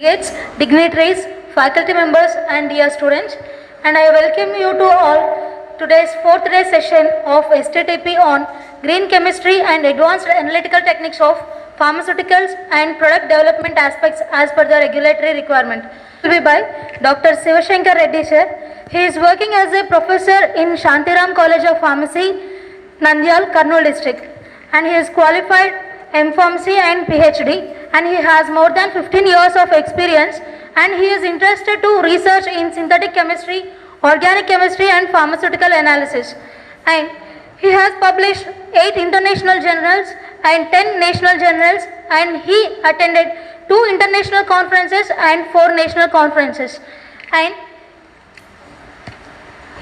Delegates, dignitaries, faculty members and dear students, and I welcome you to all today's fourth day session of STTP on green chemistry and advanced analytical techniques of pharmaceuticals and product development aspects as per the regulatory requirement. It will be by Dr. Sivashankar Reddy sir. He is working as a professor in Shantiram College of Pharmacy, Nandyal, Kurnool district, and he is qualified MPharmacy and PhD, and he has more than 15 years of experience, and he is interested to research in synthetic chemistry, organic chemistry and pharmaceutical analysis, and he has published 8 international journals and 10 national journals, and he attended 2 international conferences and 4 national conferences, and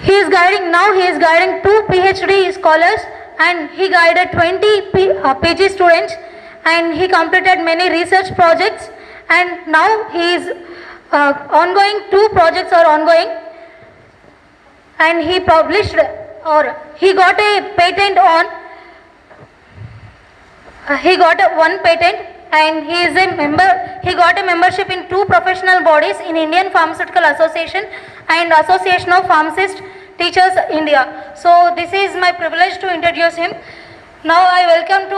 he is guiding 2 PhD scholars, and he guided 20 PG students, and he completed many research projects, and now he is ongoing, 2 projects are ongoing, and he published or he got a patent on, one patent, and he is a member, he got a membership in 2 professional bodies in Indian Pharmaceutical Association and Association of Pharmacists Teachers India. So this is my privilege to introduce him. Now I welcome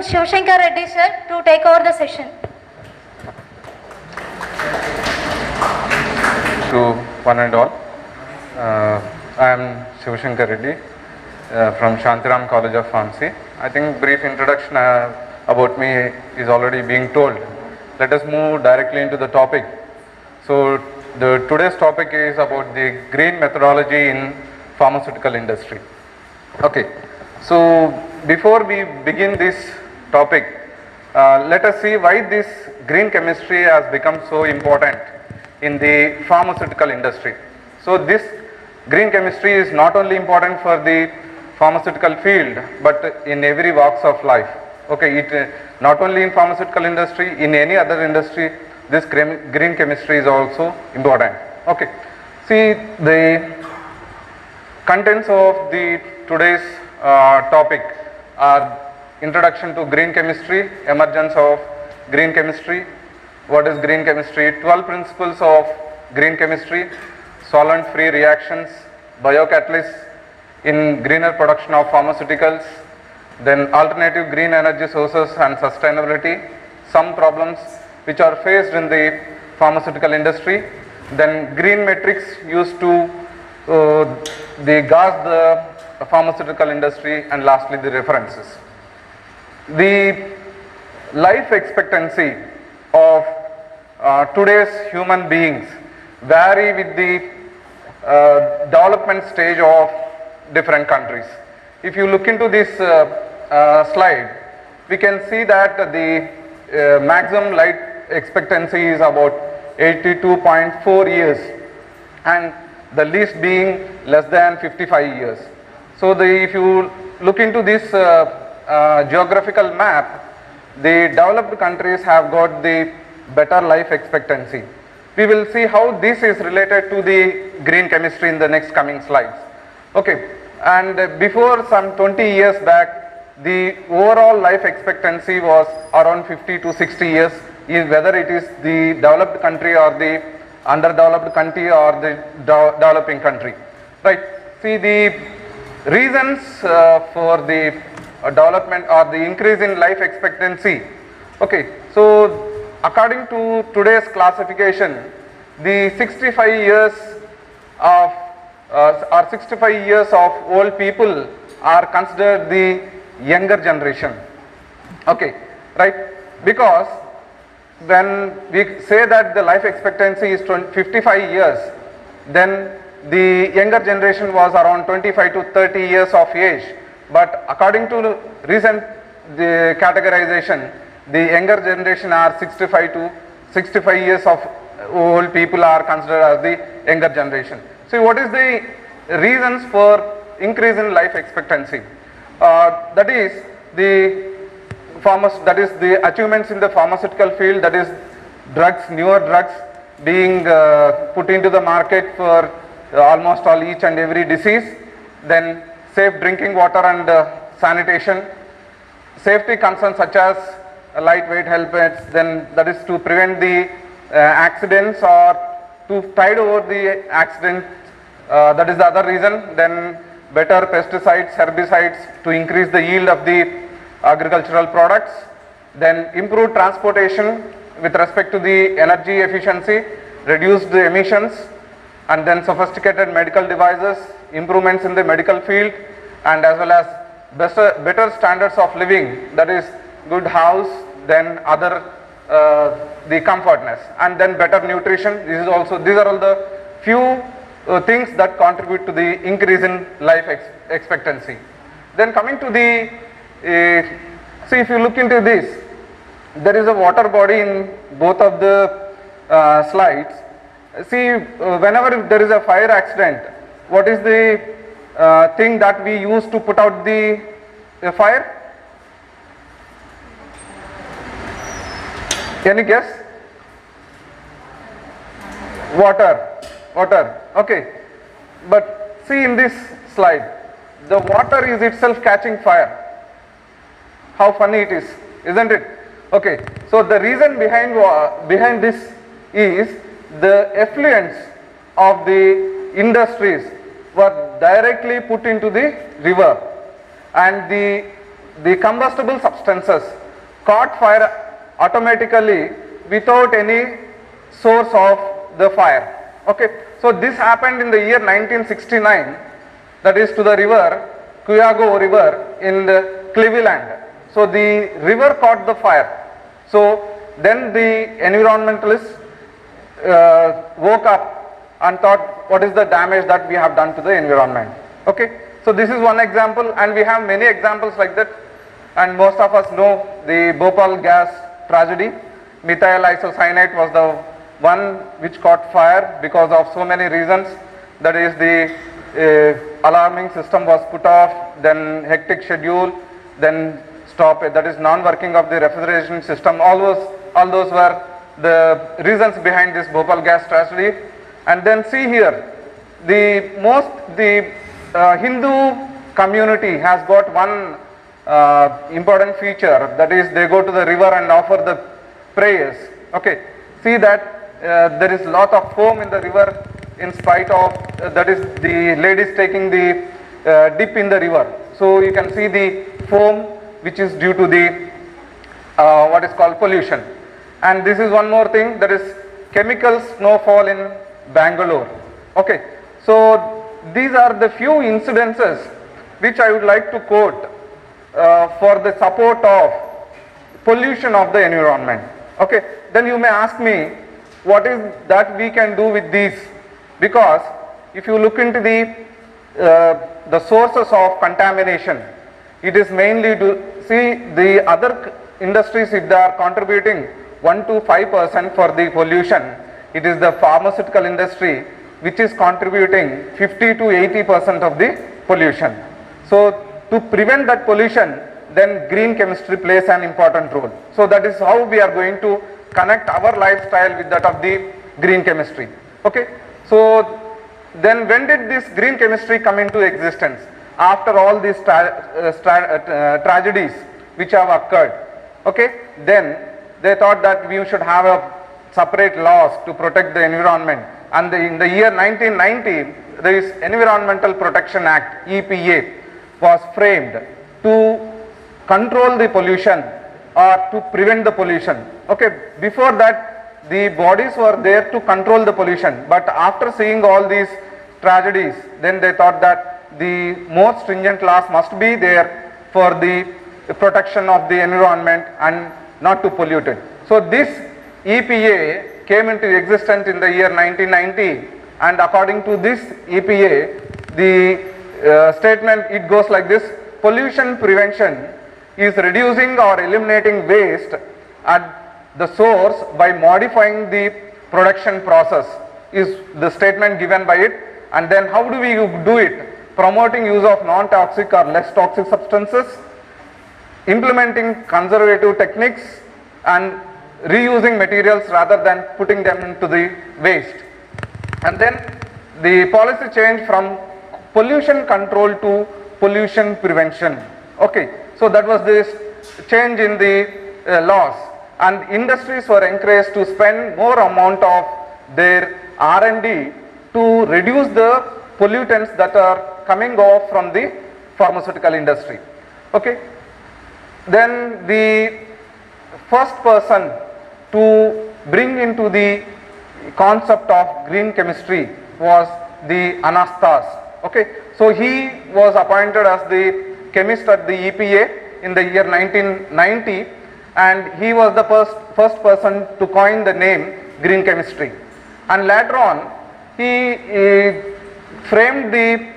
Sivashankar Reddy sir to take over the session. To one and all, I am Sivashankar Reddy from Shantiram College of Pharmacy. I think brief introduction about me is already being told. Let us move directly into the topic. So today's topic is about the green methodology in pharmaceutical industry. Okay, so before we begin this topic, let us see why this green chemistry has become so important in the pharmaceutical industry. So this green chemistry is not only important for the pharmaceutical field, but in every walks of life. Okay, it not only in pharmaceutical industry, in any other industry, this green chemistry is also important. Okay, see the contents of the today's topic are introduction to green chemistry, emergence of green chemistry, what is green chemistry, 12 principles of green chemistry, solvent free reactions, biocatalysts in greener production of pharmaceuticals, then alternative green energy sources and sustainability, some problems which are faced in the pharmaceutical industry, then green metrics used to gauge the pharmaceutical industry, and lastly the references. The life expectancy of today's human beings vary with the development stage of different countries. If you look into this slide, we can see that the maximum life expectancy is about 82.4 years, and the least being less than 55 years. So if you look into this geographical map, the developed countries have got the better life expectancy. We will see how this is related to the green chemistry in the next coming slides. Okay, and before some 20 years back, the overall life expectancy was around 50 to 60 years, whether it is the developed country or the underdeveloped country or the developing country. Right. See, the reasons for the development or the increase in life expectancy. Okay, so according to today's classification, the 65 years of 65 years of old people are considered the younger generation. Okay, right? Because when we say that the life expectancy is 55 years, then the younger generation was around 25 to 30 years of age. But according to recent the categorization, the younger generation are 65 years of old people are considered as the younger generation. So what is the reasons for increase in life expectancy? That is the achievements in the pharmaceutical field, that is drugs, newer drugs being put into the market for almost all each and every disease, then safe drinking water and sanitation, safety concerns such as lightweight helmets, then that is to prevent the accidents or to tide over the accident, that is the other reason. Then better pesticides, herbicides to increase the yield of the agricultural products. Then improved transportation with respect to the energy efficiency, reduced the emissions, and then sophisticated medical devices, improvements in the medical field, and as well as better standards of living, that is good house, then other the comfortness, and then better nutrition. These are all the few things that contribute to the increase in life expectancy. Then coming to the see, if you look into this, there is a water body in both of the slides. See, whenever there is a fire accident, what is the thing that we use to put out the fire? Any guess? Water. Okay. But see in this slide, the water is itself catching fire. How funny it is, isn't it? Okay. So the reason behind this is the effluents of the industries were directly put into the river, and the combustible substances caught fire automatically without any source of the fire. Okay, so this happened in the year 1969, that is to the river, Cuyahoga River in the Cleveland. So the river caught the fire. So then the environmentalists woke up and thought, what is the damage that we have done to the environment? Okay, so this is one example, and we have many examples like that, and most of us know the Bhopal gas tragedy. Methyl isocyanate was the one which caught fire because of so many reasons. That is, the alarming system was put off, then hectic schedule, then stop it, that is non-working of the refrigeration system. All those were the reasons behind this Bhopal gas tragedy. And then see here, the Hindu community has got one important feature, that is they go to the river and offer the prayers. Okay, see that there is lot of foam in the river in spite of that is the ladies taking the dip in the river. So you can see the foam which is due to the what is called pollution. And this is one more thing, that is chemical snowfall in Bangalore. Okay, so these are the few incidences which I would like to quote for the support of pollution of the environment. Okay, then you may ask me, what is that we can do with these? Because if you look into the sources of contamination, it is mainly to see the other industries, if they are contributing 1 to 5% for the pollution, it is the pharmaceutical industry which is contributing 50 to 80% of the pollution. So to prevent that pollution, then green chemistry plays an important role. So that is how we are going to connect our lifestyle with that of the green chemistry. Okay, so then when did this green chemistry come into existence? After all these tragedies which have occurred. Okay, then they thought that we should have a separate laws to protect the environment, and in the year 1990 this Environmental Protection Act, EPA, was framed to control the pollution or to prevent the pollution. Okay, before that the bodies were there to control the pollution, but after seeing all these tragedies, then they thought that the more stringent laws must be there for the protection of the environment and not to pollute it. So this EPA came into existence in the year 1990, and according to this EPA, the statement, it goes like this: pollution prevention is reducing or eliminating waste at the source by modifying the production process, is the statement given by it. And then how do we do it? Promoting use of non-toxic or less toxic substances, implementing conservative techniques, and reusing materials rather than putting them into the waste. And then the policy change from pollution control to pollution prevention. Okay, so that was this change in the laws. and industries were encouraged to spend more amount of their R&D to reduce the pollutants that are coming off from the pharmaceutical industry. Okay. Then the first person to bring into the concept of green chemistry was the Anastas. Okay. So he was appointed as the chemist at the EPA in the year 1990, and he was the first person to coin the name green chemistry. And later on he framed the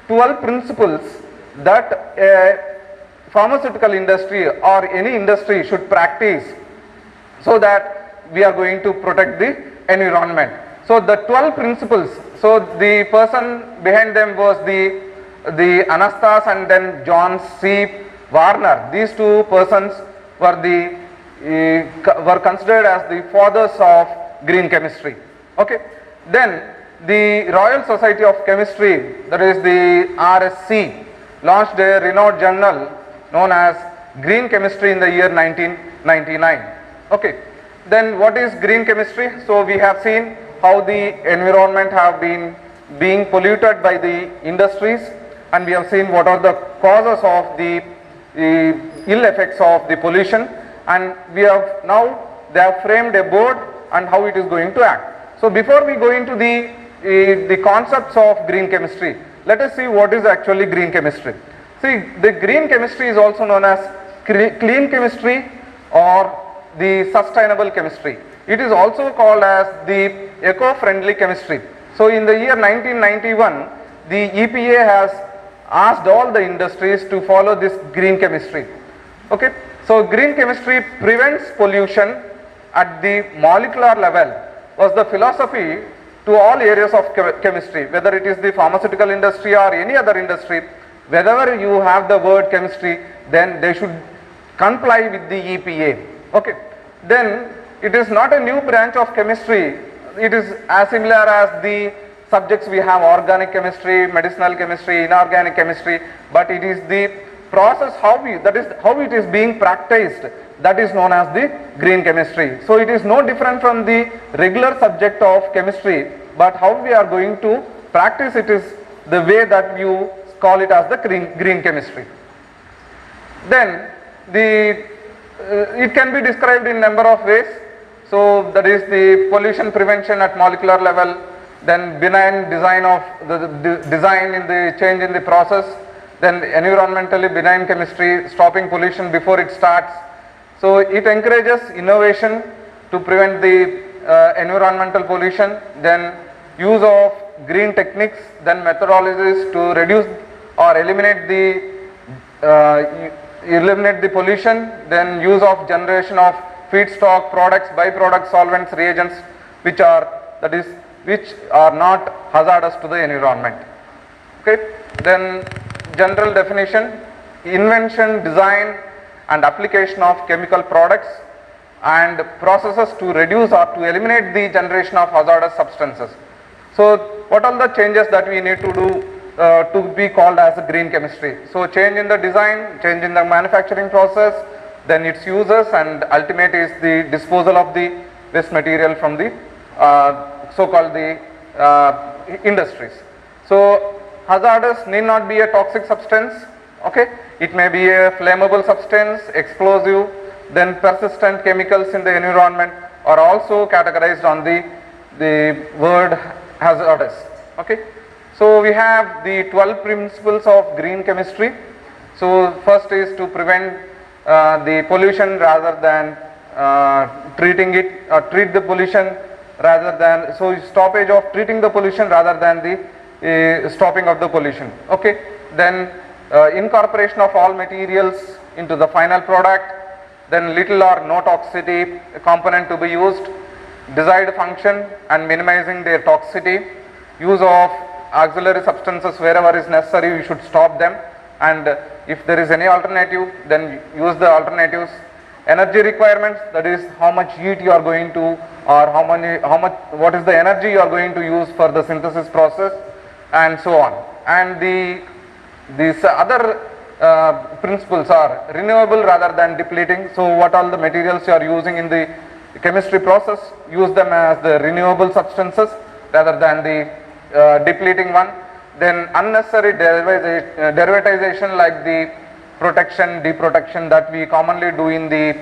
12 principles that a pharmaceutical industry or any industry should practice so that we are going to protect the environment. So the 12 principles, so the person behind them was the Anastas and then John C. Warner. These two persons were considered as the fathers of green chemistry. Okay. Then the Royal Society of Chemistry, that is the RSC, launched a renowned journal known as Green Chemistry in the year 1999. Okay. Then what is green chemistry? So we have seen how the environment have been being polluted by the industries, and we have seen what are the causes of the ill effects of the pollution, and we have now they have framed a board and how it is going to act. So before we go into the concepts of green chemistry, let us see what is actually green chemistry. See, the green chemistry is also known as clean chemistry or the sustainable chemistry. It is also called as the eco-friendly chemistry. So in the year 1991, the EPA has asked all the industries to follow this green chemistry. Okay. So green chemistry prevents pollution at the molecular level was the philosophy to all areas of chemistry, whether it is the pharmaceutical industry or any other industry. Wherever you have the word chemistry, then they should comply with the EPA. Okay. Then it is not a new branch of chemistry. It is as similar as the subjects we have: organic chemistry, medicinal chemistry, inorganic chemistry, but it is the process how it is being practiced that is known as the green chemistry. So it is no different from the regular subject of chemistry, but how we are going to practice it is the way that you call it as the green chemistry. Then it can be described in number of ways. So that is the pollution prevention at molecular level, then benign design of the design in the change in the process, then environmentally benign chemistry, stopping pollution before it starts. So it encourages innovation to prevent the environmental pollution, then use of green techniques, then methodologies to reduce or eliminate the pollution, then use of generation of feedstock, products, byproducts, solvents, reagents which are not hazardous to the environment. Okay. Then general definition: invention, design and application of chemical products and processes to reduce or to eliminate the generation of hazardous substances. So what are the changes that we need to do to be called as a green chemistry? So change in the design, change in the manufacturing process, then its uses, and ultimate is the disposal of the waste material from the so-called the industries. So hazardous need not be a toxic substance. Okay, it may be a flammable substance, explosive, then persistent chemicals in the environment are also categorized on the word hazardous. Okay. So we have the 12 principles of green chemistry. So first is to prevent the pollution rather than treating it, or treat the pollution rather than, so stoppage of treating the pollution rather than the stopping of the pollution. Okay. Then incorporation of all materials into the final product, then little or no toxicity component to be used, desired function and minimizing their toxicity, use of auxiliary substances wherever is necessary, we should stop them, and if there is any alternative, then use the alternatives. Energy requirements, that is how much heat you are going to, or what is the energy you are going to use for the synthesis process, and so on. And these other principles are renewable rather than depleting. So what all the materials you are using in the chemistry process, use them as the renewable substances rather than the depleting one. Then unnecessary derivatization like the protection, deprotection that we commonly do in the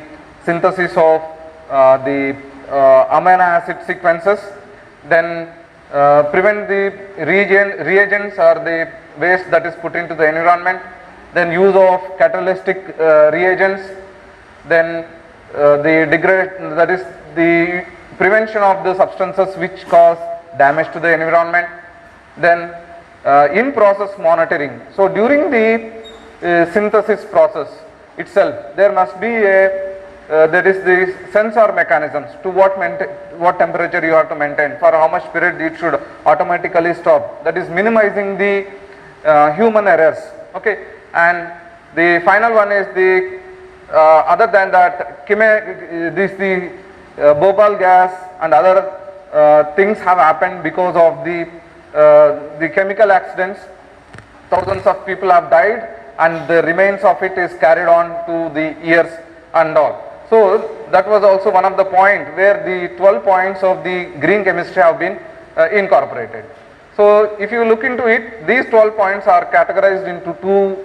synthesis of the amino acid sequences. Then prevent the reagents or the waste that is put into the environment. Then use of catalytic reagents. Then that is the prevention of the substances which cause damage to the environment. Then in process monitoring. So during the synthesis process itself, there must be there is the sensor mechanisms to what temperature you have to maintain, for how much period it should automatically stop. That is minimizing the human errors. Okay, and the final one is the other than that, the Bhopal gas and other things have happened because of the chemical accidents. Thousands of people have died, and the remains of it is carried on to the years and all. So that was also one of the point where the 12 points of the green chemistry have been incorporated. So if you look into it, these 12 points are categorized into two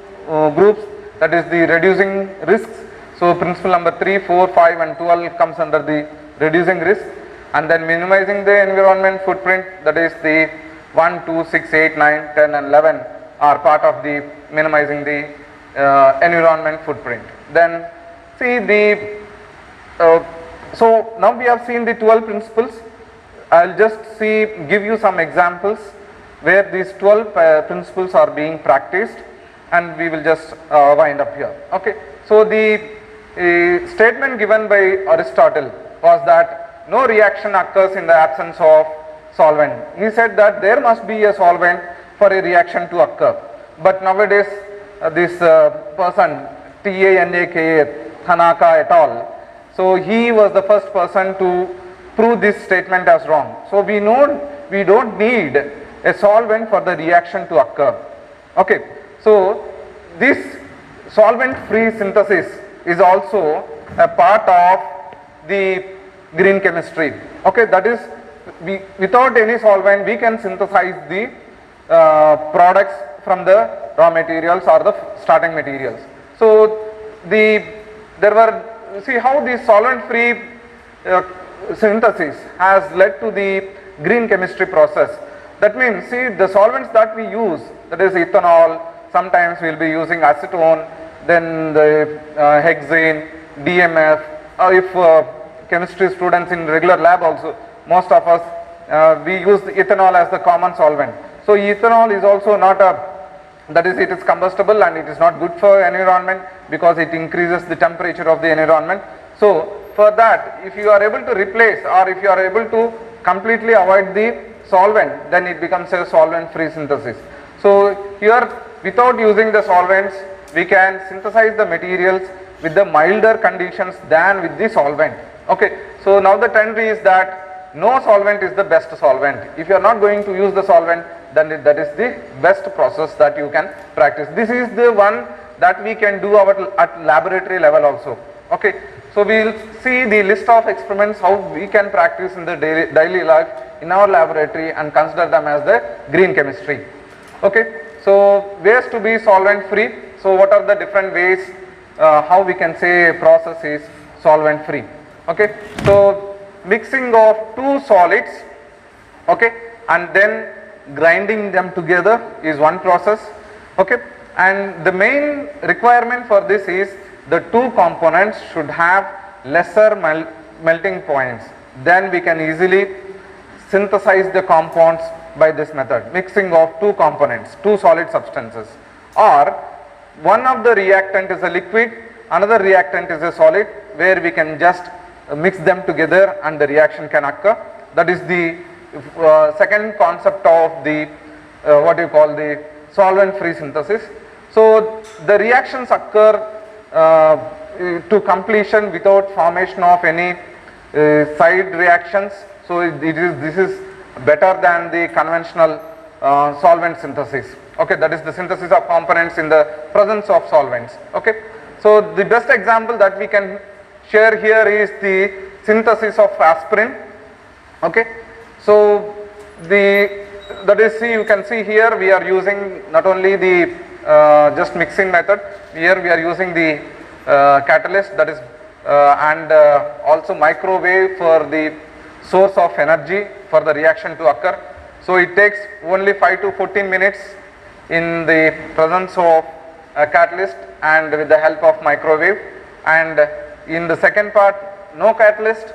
groups, that is the reducing risks. So principle number 3, 4, 5 and 12 comes under the reducing risk, and then minimizing the environment footprint, that is the 1, 2, 6, 8, 9, 10 and 11 are part of the minimizing the environment footprint. Then see the so now we have seen the 12 principles. I will just give you some examples where these 12 principles are being practiced, and we will just wind up here. Okay. So the statement given by Aristotle was that no reaction occurs in the absence of solvent. He said that there must be a solvent for a reaction to occur. But nowadays this person Tanaka et al., so he was the first person to prove this statement as wrong. So we know we don't need a solvent for the reaction to occur. Okay. So this solvent free synthesis is also a part of the green chemistry. Okay, that is, without any solvent we can synthesize the products from the raw materials or the starting materials. So see how the solvent free synthesis has led to the green chemistry process. That means, see, the solvents that we use, that is ethanol, sometimes we will be using acetone, then the hexane, DMF, if chemistry students in regular lab also, most of us we use the ethanol as the common solvent. So ethanol is also not that is, it is combustible and it is not good for environment because it increases the temperature of the environment. So for that, if you are able to replace or if you are able to completely avoid the solvent, then it becomes a solvent free synthesis. So here, without using the solvents, we can synthesize the materials with the milder conditions than with the solvent. Okay, so now the trend is that no solvent is the best solvent. If you are not going to use the solvent, then that is the best process that you can practice. This is the one that we can do at laboratory level also. Okay, so we will see the list of experiments how we can practice in the daily life in our laboratory and consider them as the green chemistry. Okay, so ways to be solvent free. So what are the different ways how we can say a process is solvent free? Okay, so mixing of two solids, okay, and then grinding them together is one process. Okay, and the main requirement for this is the two components should have lesser melting points. Then we can easily synthesize the compounds by this method, mixing of two components, two solid substances, or one of the reactant is a liquid, another reactant is a solid, where we can just mix them together and the reaction can occur. That is the second concept of the what you call the solvent free synthesis. So the reactions occur to completion without formation of any side reactions. So this is better than the conventional solvent synthesis. Okay, that is the synthesis of components in the presence of solvents. Okay, so the best example that we can share here is the synthesis of aspirin. Okay, so that is, see, you can see here we are using not only the just mixing method, here we are using the catalyst, that is and also microwave for the source of energy for the reaction to occur. So it takes only 5 to 14 minutes in the presence of a catalyst and with the help of microwave, and in the second part no catalyst,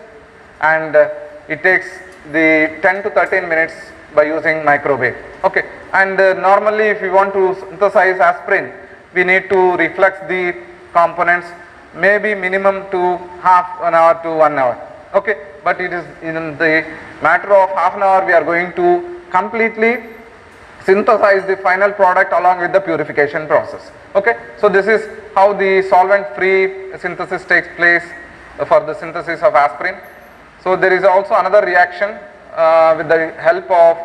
and it takes the 10 to 13 minutes by using microwave. Okay, and normally if we want to synthesize aspirin, we need to reflux the components maybe minimum to half an hour to 1 hour. Okay, but it is in the matter of half an hour we are going to completely synthesize the final product along with the purification process. Okay, so this is how the solvent free synthesis takes place for the synthesis of aspirin. So there is also another reaction with the help of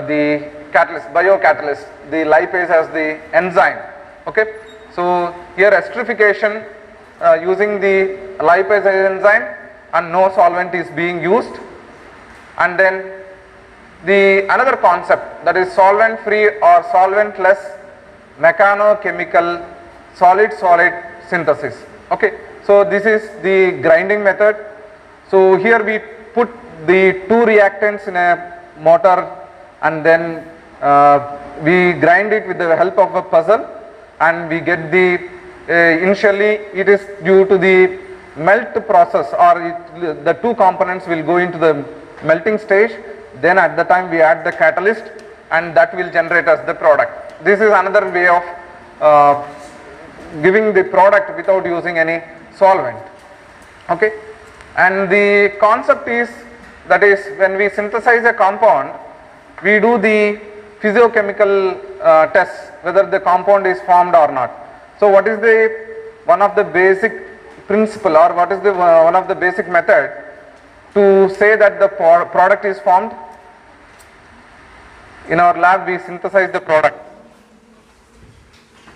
the catalyst, biocatalyst, the lipase as the enzyme. Okay, so here esterification using the lipase as enzyme and no solvent is being used, and then the another concept, that is solvent free or solventless mechanochemical solid synthesis. Okay, so this is the grinding method. So here we put the two reactants in a mortar, and then we grind it with the help of a puzzle, and we get the initially it is due to the melt process, or the two components will go into the melting stage. Then at the time we add the catalyst, and that will generate us the product. This is another way of giving the product without using any solvent. Okay, and the concept is, that is, when we synthesize a compound, we do the physiochemical tests whether the compound is formed or not. So what is the one of the basic principle, or what is the one of the basic method to say that the product is formed? In our lab we synthesize the product.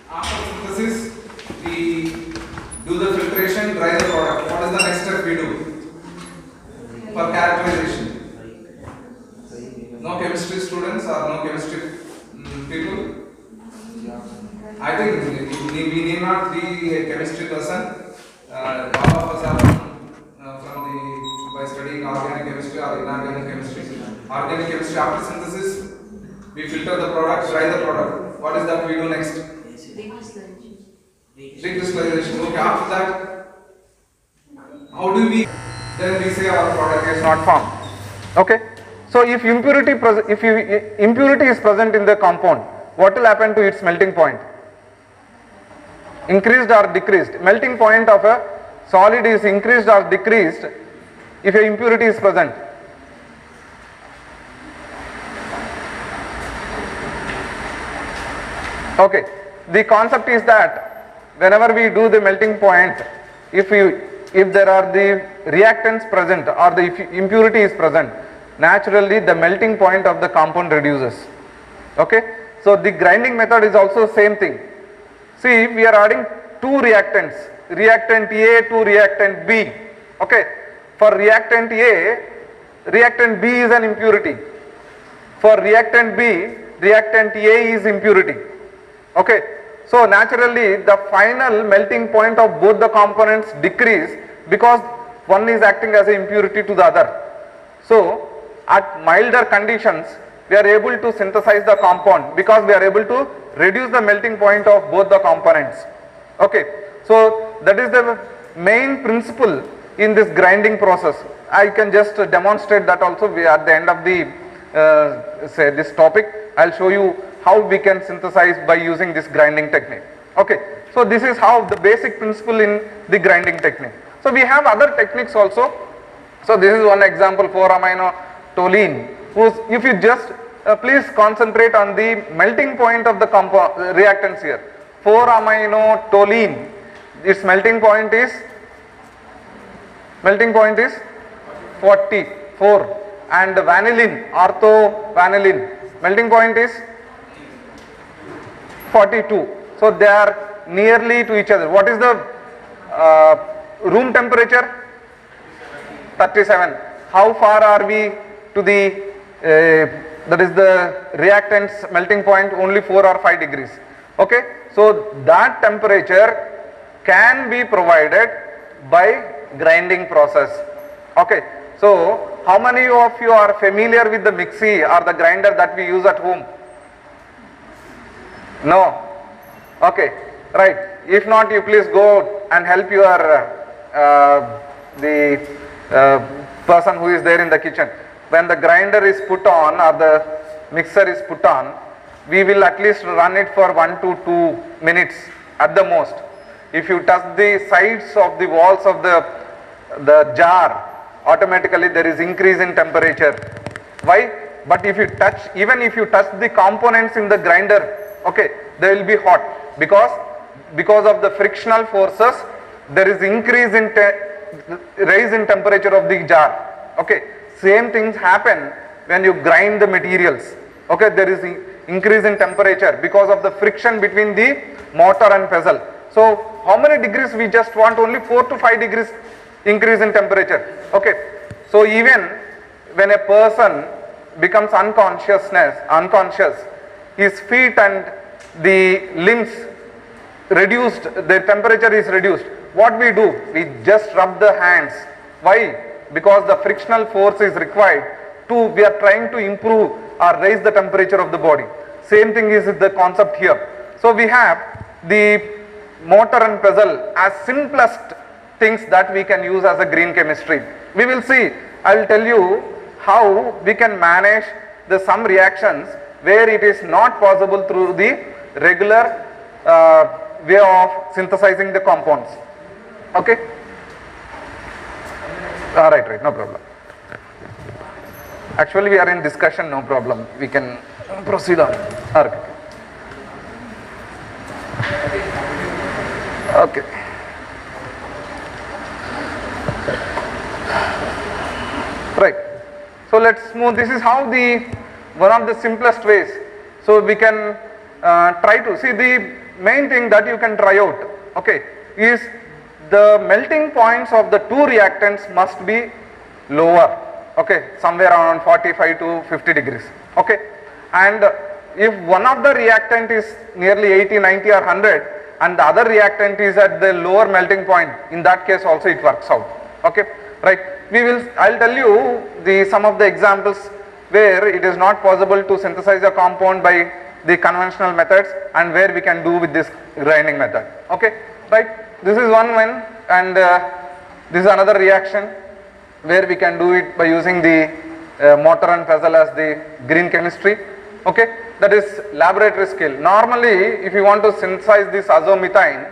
After synthesis, we do the filtration, dry the product. What is the next step we do? For characterization. No chemistry students or no chemistry people? I think we need not be a chemistry person. All of us are by studying organic chemistry or inorganic chemistry. Organic chemistry, after synthesis, we filter the product, dry the product. What is that we do next? Recrystallization. Okay, after that, how do we then we say our product is not Formed. Okay, so if impurity is present in the compound, what will happen to its melting point? Increased or decreased? Melting point of a solid is increased or decreased if a impurity is present? Okay, the concept is that whenever we do the melting point, if there are the reactants present or the impurity is present, naturally the melting point of the compound reduces. Okay, so the grinding method is also same thing. See, we are adding two reactants, reactant A to reactant B. Okay, for reactant A, reactant B is an impurity. For reactant B, reactant A is impurity. Okay, so naturally the final melting point of both the components decrease because one is acting as an impurity to the other. So at milder conditions we are able to synthesize the compound because we are able to reduce the melting point of both the components. Okay, so that is the main principle in this grinding process. I can just demonstrate that also. We at the end of the this topic, I'll show you how we can synthesize by using this grinding technique. Okay, so this is how the basic principle in the grinding technique. So we have other techniques also. So this is one example, 4-amino toluene, whose if you just please concentrate on the melting point of the reactants here. 4-amino toluene, its melting point is 44, and vanillin, orthovanillin, melting point is 42. So they are nearly to each other. What is the room temperature? 37. How far are we to the that is the reactant's melting point? Only 4 or 5 degrees. Okay, so that temperature can be provided by grinding process. Okay, so how many of you are familiar with the mixie or the grinder that we use at home? No? Okay, right. If not, you please go and help your person who is there in the kitchen. When the grinder is put on or the mixer is put on, we will at least run it for 1 to 2 minutes at the most. If you touch the sides of the walls of the jar, automatically there is increase in temperature. Why? But if you touch, even if you touch the components in the grinder, okay, they will be hot because of the frictional forces, there is increase in rise in temperature of the jar. Okay, same things happen when you grind the materials. Okay, there is increase in temperature because of the friction between the mortar and pestle. So how many degrees we just want? Only 4 to 5 degrees increase in temperature. Okay, so even when a person becomes unconscious, his feet and the limbs reduced, their temperature is reduced. What we do? We just rub the hands. Why? Because the frictional force is required to, we are trying to improve or raise the temperature of the body. Same thing is the concept here. So we have the mortar and pestle as simplest things that we can use as a green chemistry. We will see, I will tell you how we can manage some reactions where it is not possible through the regular way of synthesizing the compounds. Okay? Right, no problem. Actually we are in discussion, no problem. We can proceed on. Okay. Right. So let's move. This is how one of the simplest ways. So we can try to see the main thing that you can try out. Okay, is the melting points of the two reactants must be lower. Okay, somewhere around 45 to 50 degrees. Okay, and if one of the reactant is nearly 80, 90 or 100 and the other reactant is at the lower melting point, in that case also it works out. Okay, right. I'll tell you some of the examples where it is not possible to synthesize a compound by the conventional methods and where we can do with this grinding method. Okay, right. This is one, and this is another reaction where we can do it by using the mortar and pestle as the green chemistry. Okay, that is laboratory scale. Normally, if you want to synthesize this azomethane,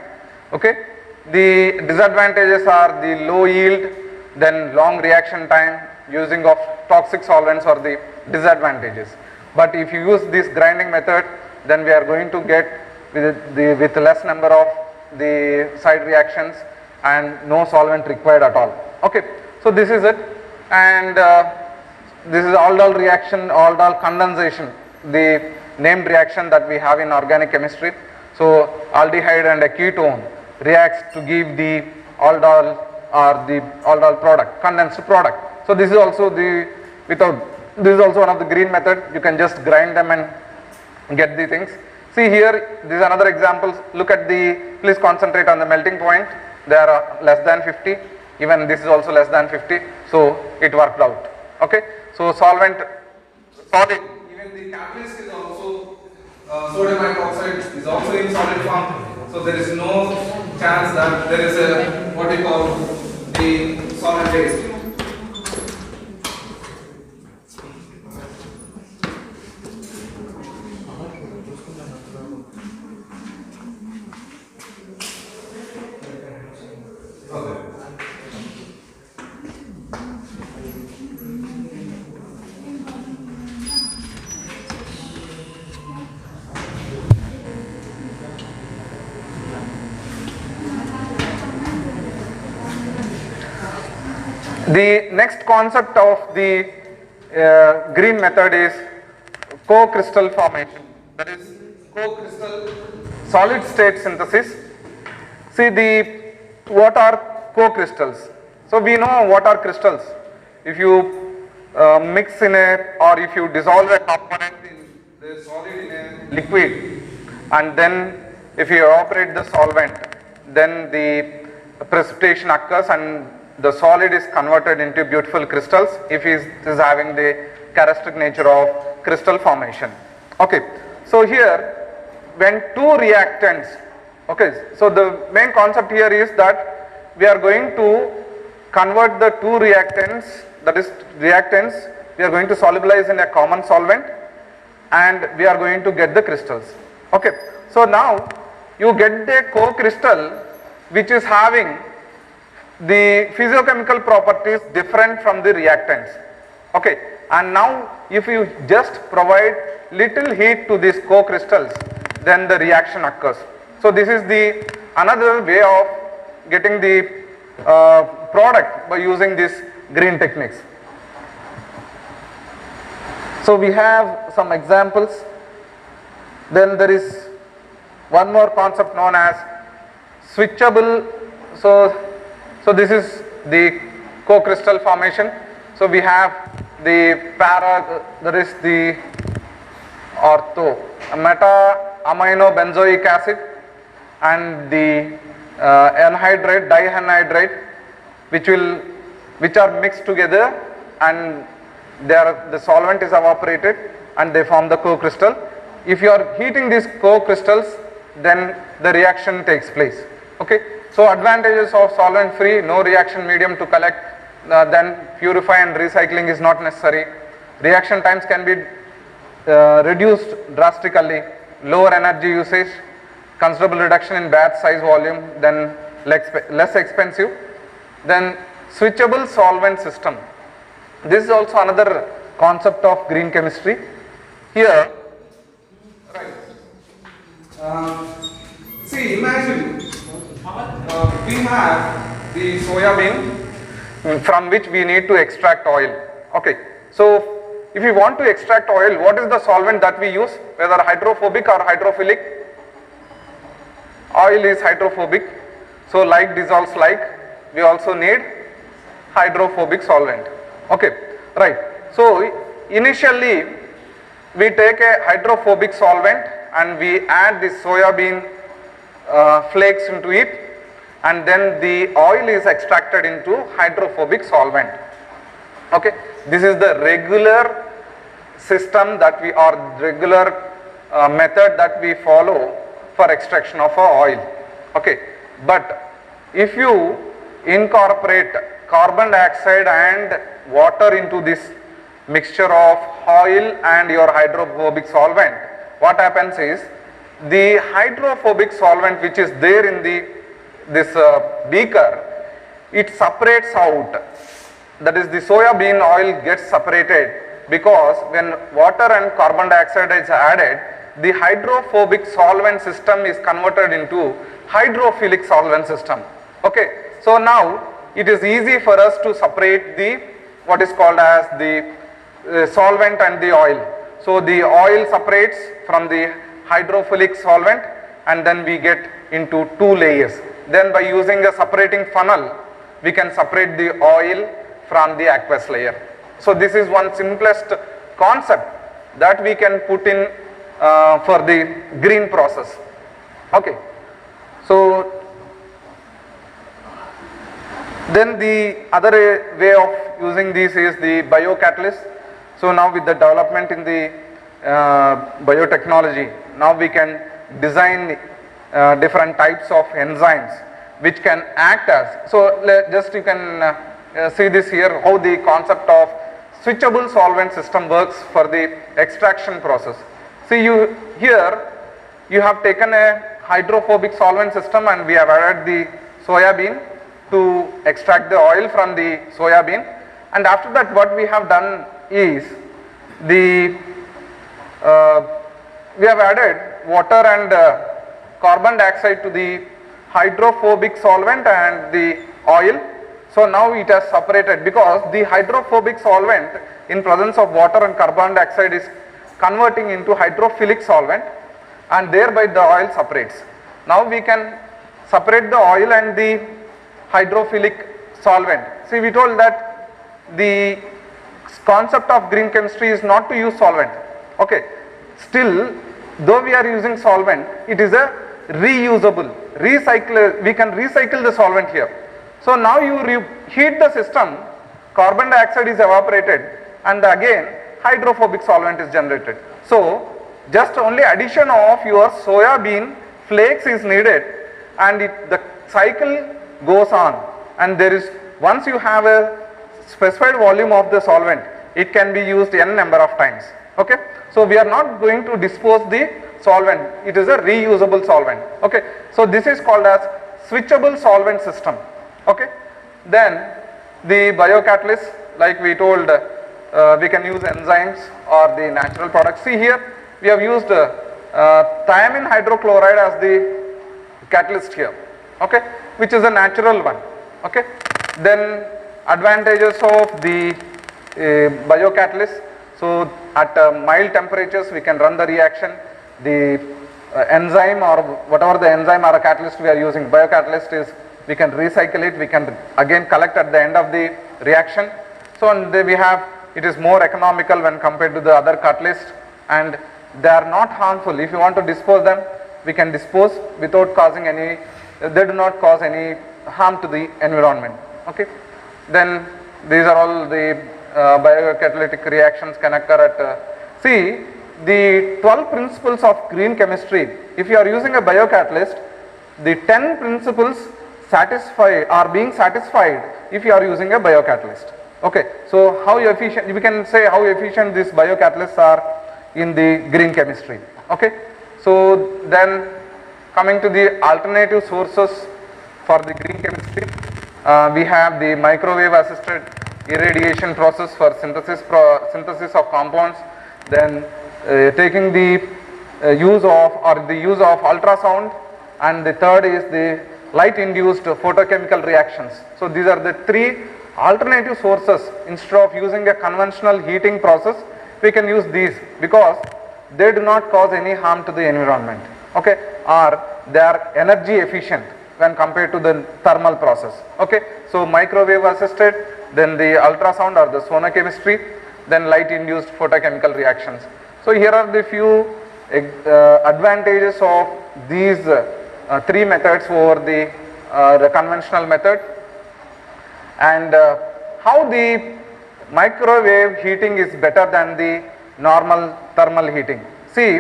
okay, the disadvantages are the low yield, then long reaction time, using of toxic solvents are the disadvantages. But if you use this grinding method, then we are going to get with less number of the side reactions and no solvent required at all. Okay, so this is it, and this is aldol reaction, aldol condensation, the named reaction that we have in organic chemistry. So aldehyde and a ketone reacts to give the aldol or the aldol product, condensed product. So this is also this is also one of the green method. You can just grind them and get the things. See here, this is another example. Look at please concentrate on the melting point. They are less than 50. Even this is also less than 50. So it worked out. Okay. So solvent, solid. Even the catalyst is also sodium hydroxide is also in solid form. So there is no chance that there is a what we call the solid waste. The next concept of the green method is co-crystal formation. That is co-crystal solid state synthesis. See what are co-crystals? So we know what are crystals. If you mix in or if you dissolve a component in the solid in a liquid, and then if you evaporate the solvent, then the precipitation occurs and the solid is converted into beautiful crystals if it is having the characteristic nature of crystal formation. Okay, so here when two reactants, okay, so the main concept here is that we are going to convert the two reactants, that is reactants, we are going to solubilize in a common solvent and we are going to get the crystals. Okay, so now you get the co-crystal which is having the physiochemical properties different from the reactants. Okay, and now if you just provide little heat to these co-crystals, then the reaction occurs. So this is the another way of getting the product by using these green techniques. So we have some examples. Then there is one more concept known as switchable. So this is the co-crystal formation. So we have the there is the ortho meta amino benzoic acid and the anhydride dianhydride which are mixed together and the solvent is evaporated and they form the co-crystal. If you are heating these co-crystals, then the reaction takes place. Okay, so advantages of solvent free, no reaction medium to collect, then purify and recycling is not necessary. Reaction times can be reduced drastically, lower energy usage, considerable reduction in batch size volume, then less expensive. Then switchable solvent system. This is also another concept of green chemistry. Here, Right. See, imagine we have the soya bean from which we need to extract oil. Okay, so if we want to extract oil, what is the solvent that we use, whether hydrophobic or hydrophilic? Oil is hydrophobic, so like dissolves like, we also need hydrophobic solvent. Okay, right. So initially we take a hydrophobic solvent and we add the soya bean flakes into it, and then the oil is extracted into hydrophobic solvent. Okay, this is the regular system that we or regular method that we follow for extraction of oil. Okay, but if you incorporate carbon dioxide and water into this mixture of oil and your hydrophobic solvent, what happens is the hydrophobic solvent which is there in this beaker, it separates out. That is, the soya bean oil gets separated because when water and carbon dioxide is added, the hydrophobic solvent system is converted into hydrophilic solvent system. Okay, so now it is easy for us to separate the what is called as the solvent and the oil. So the oil separates from the hydrophilic solvent and then we get into two layers. Then by using a separating funnel, we can separate the oil from the aqueous layer. So this is one simplest concept that we can put in for the green process. Okay, so then the other way of using this is the biocatalyst. So now with the development in the biotechnology, now we can design different types of enzymes which can act as, so just you can see this here, how the concept of switchable solvent system works for the extraction process. See, here you have taken a hydrophobic solvent system and we have added the soya bean to extract the oil from the soya bean, and after that what we have done is we have added water and carbon dioxide to the hydrophobic solvent and the oil. So now it has separated because the hydrophobic solvent in presence of water and carbon dioxide is converting into hydrophilic solvent, and thereby the oil separates. Now we can separate the oil and the hydrophilic solvent. See, we told that the concept of green chemistry is not to use solvent. Okay, still though we are using solvent, it is a reusable, we can recycle the solvent here. So now you heat the system, carbon dioxide is evaporated, and again hydrophobic solvent is generated. So just only addition of your soya bean flakes is needed, and the cycle goes on, and there is, once you have a specified volume of the solvent, it can be used n number of times. Okay, so we are not going to dispose the solvent, it is a reusable solvent. Okay, so this is called as switchable solvent system. Okay, then the biocatalyst, like we told, we can use enzymes or the natural products. See here, we have used thiamine hydrochloride as the catalyst here. Okay, which is a natural one. Okay, then advantages of the biocatalyst. So at mild temperatures we can run the reaction. The enzyme or whatever the enzyme or a catalyst we are using, biocatalyst is, we can recycle it, we can again collect at the end of the reaction. So and then we have, it is more economical when compared to the other catalysts, and they are not harmful. If you want to dispose them, we can dispose without causing any, they do not cause any harm to the environment. Okay, then these are all the biocatalytic reactions can occur at, see the 12 principles of green chemistry. If you are using a biocatalyst, the 10 principles are being satisfied if you are using a biocatalyst. Okay, so how efficient, we can say how efficient these biocatalysts are in the green chemistry. Okay, so then coming to the alternative sources for the green chemistry, we have the microwave assisted irradiation process for synthesis of compounds, then taking the use of ultrasound, and the third is the light induced photochemical reactions. So these are the three alternative sources. Instead of using a conventional heating process, we can use these because they do not cause any harm to the environment. Okay, or they are energy efficient when compared to the thermal process. Okay, so microwave assisted, then the ultrasound or the sonochemistry, then light induced photochemical reactions. So here are the few advantages of these three methods over the conventional method, and how the microwave heating is better than the normal thermal heating. See,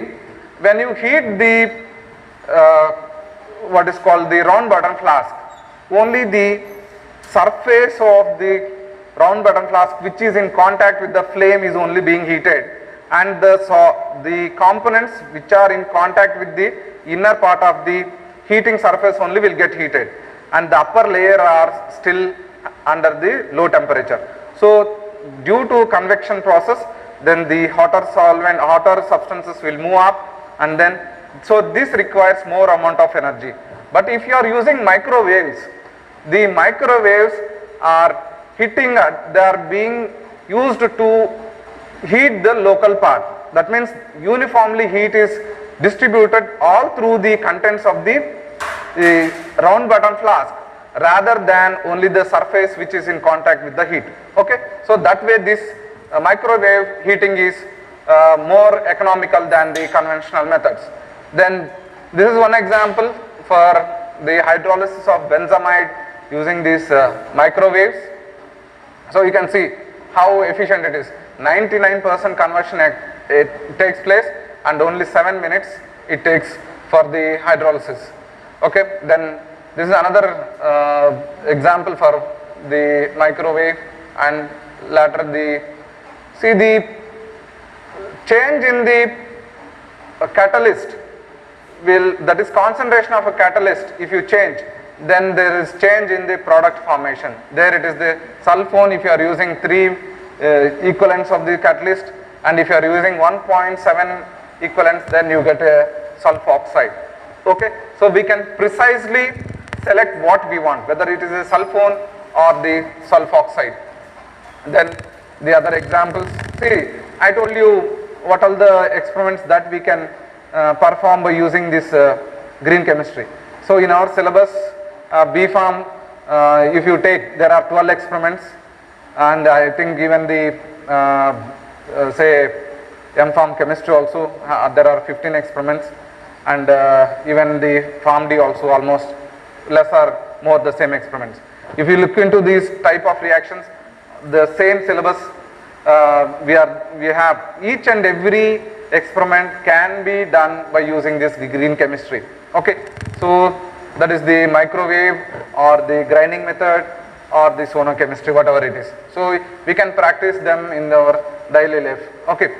when you heat the what is called the round bottom flask, only the surface of the round bottom flask which is in contact with the flame is only being heated, and the components which are in contact with the inner part of the heating surface only will get heated, and the upper layer are still under the low temperature. So due to convection process, then the hotter substances will move up, and then so this requires more amount of energy. But if you are using microwaves, the microwaves are hitting, they are being used to heat the local part. That means uniformly heat is distributed all through the contents of the round bottom flask, rather than only the surface which is in contact with the heat. Okay, so that way this microwave heating is more economical than the conventional methods. Then this is one example for the hydrolysis of benzamide using these microwaves. So you can see how efficient it is. 99% conversion it takes place, and only 7 minutes it takes for the hydrolysis. Okay, then this is another example for the microwave, and later the change in the catalyst that is concentration of a catalyst. If you change, then there is change in the product formation. There it is the sulfone if you are using 3 equivalents of the catalyst, and if you are using 1.7 equivalents, then you get a sulfoxide. Okay, so we can precisely select what we want, whether it is a sulfone or the sulfoxide. Then the other examples, see, I told you what all the experiments that we can perform by using this green chemistry. So in our syllabus, B Farm, if you take, there are 12 experiments, and I think even the say M Farm chemistry also, there are 15 experiments, and even the Farm D also almost less or more the same experiments. If you look into these type of reactions, the same syllabus, we have each and every experiment can be done by using this green chemistry. Okay, so that is the microwave or the grinding method or the sonochemistry, whatever it is. So we can practice them in our daily life. Okay,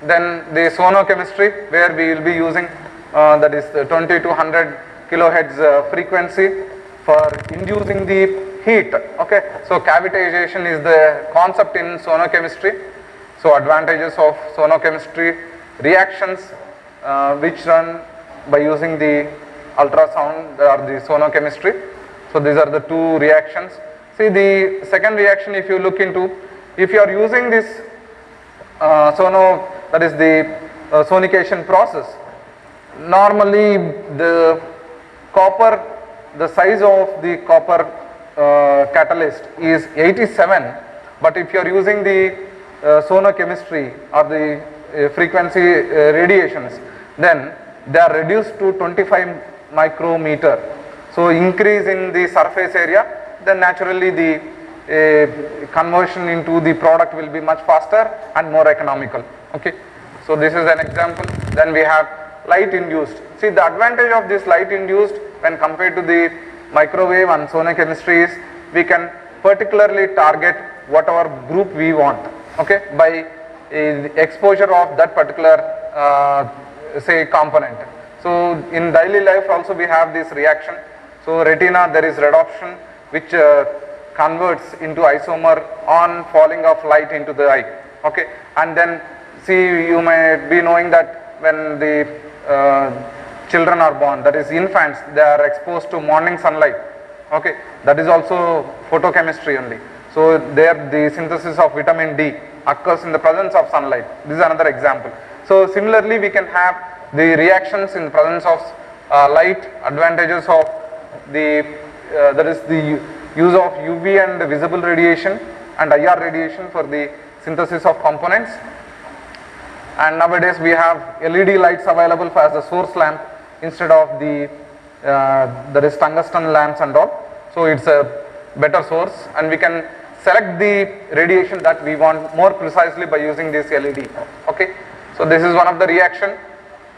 then the sonochemistry, where we will be using that is the 20 to 100 kilohertz frequency for inducing the heat. Okay, so cavitization is the concept in sonochemistry. So advantages of sonochemistry: reactions which run by using the ultrasound or the sonochemistry. So these are the two reactions. See, the second reaction, if you look into, if you are using this that is the sonication process, normally the copper, the size of the copper catalyst is 87, but if you are using the sonochemistry or the frequency radiations, then they are reduced to 25 micrometer. So increase in the surface area, then naturally the conversion into the product will be much faster and more economical. Okay, so this is an example. Then we have light induced. See, the advantage of this light induced when compared to the microwave and sonochemistry is we can particularly target whatever group we want. Okay, by exposure of that particular say component. So in daily life also we have this reaction. So retina, there is redoxation which converts into isomer on falling of light into the eye. Okay, and then see, you may be knowing that when the children are born, that is infants, they are exposed to morning sunlight. Okay, that is also photochemistry only. So there the synthesis of vitamin D occurs in the presence of sunlight. This is another example. So similarly we can have the reactions in the presence of light, advantages of the that is the use of UV and visible radiation and IR radiation for the synthesis of components. And nowadays we have LED lights available as a source lamp instead of the there is tungsten lamps and all. So it's a better source, and we can select the radiation that we want more precisely by using this LED. Okay, so this is one of the reaction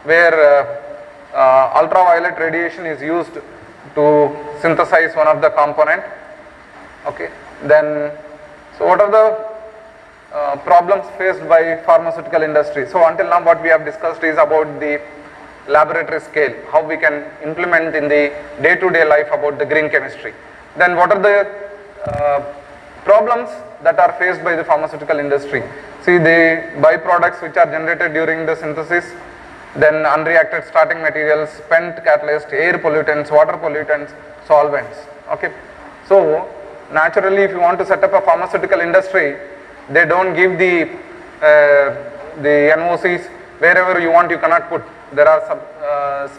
where ultraviolet radiation is used to synthesize one of the component. Okay, then so what are the problems faced by pharmaceutical industry? So until now what we have discussed is about the laboratory scale, how we can implement in the day-to-day life about the green chemistry. Then what are the problems that are faced by the pharmaceutical industry? See, the byproducts which are generated during the synthesis, then unreacted starting materials, spent catalyst, air pollutants, water pollutants, solvents. Okay, so naturally if you want to set up a pharmaceutical industry, they don't give the NOCs wherever you want, you cannot put. There are some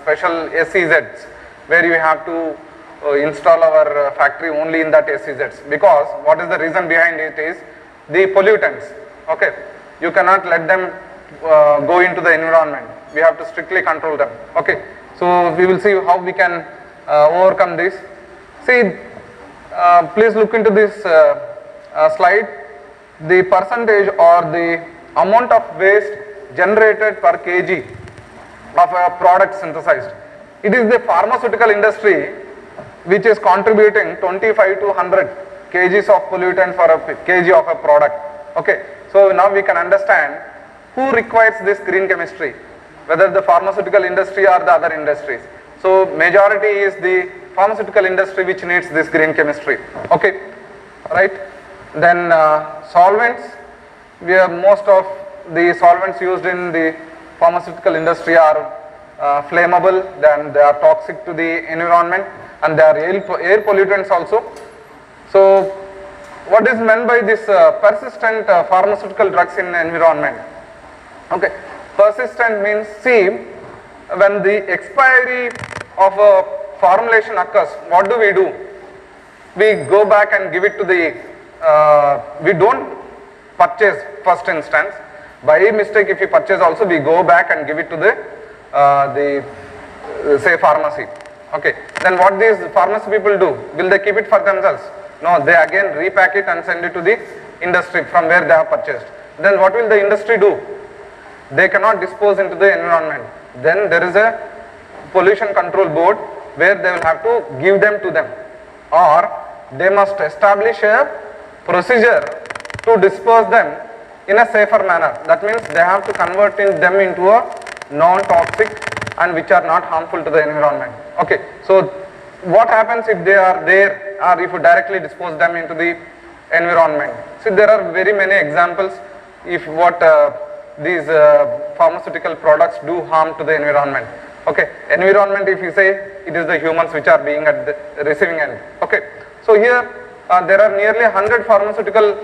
special SEZs where you have to install our factory only in that SEZs, because what is the reason behind it is the pollutants. Okay, you cannot let them go into the environment. We have to strictly control them. Okay, so we will see how we can overcome this. See, please look into this slide. The percentage or the amount of waste generated per kg of a product synthesized. It is the pharmaceutical industry which is contributing 25 to 100 kgs of pollutant for a kg of a product. Okay, so now we can understand who requires this green chemistry, whether the pharmaceutical industry or the other industries. So majority is the pharmaceutical industry which needs this green chemistry. Okay, right? Then solvents, we have most of the solvents used in the pharmaceutical industry are flammable, then they are toxic to the environment, and they are air pollutants also. So what is meant by this persistent pharmaceutical drugs in the environment? Okay, persistent means, see, when the expiry of a formulation occurs, what do? We go back and give it to the, we don't purchase first instance. By mistake, if we purchase also, we go back and give it to say pharmacy. Okay. Then what these pharmacy people do? Will they keep it for themselves? No, they again repack it and send it to the industry from where they have purchased. Then what will the industry do? They cannot dispose into the environment. Then there is a pollution control board where they will have to give them to them, or they must establish a procedure to dispose them in a safer manner. That means they have to convert them into a non-toxic and which are not harmful to the environment. Okay, so what happens if they are there, or if you directly dispose them into the environment? See, there are very many examples if what these pharmaceutical products do harm to the environment. Okay, environment, if you say, it is the humans which are being at the receiving end. Okay, so here there are nearly 100 pharmaceutical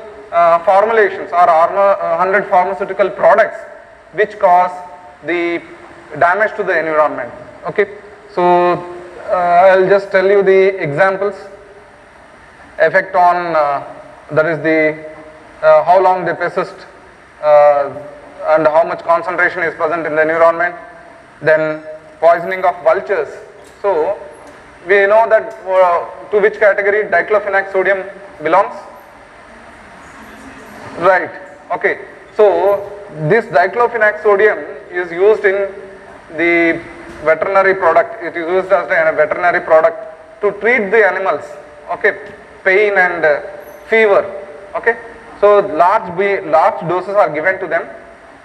formulations or 100 pharmaceutical products which cause the damage to the environment. Okay, so I'll just tell you the examples. Effect on that is the how long they persist and how much concentration is present in the environment. Then poisoning of vultures. So we know that to which category diclofenac sodium belongs? Right. Okay. So this diclofenac sodium is used in the veterinary product. It is used as a veterinary product to treat the animals. Okay, pain and fever. Okay, so large doses are given to them,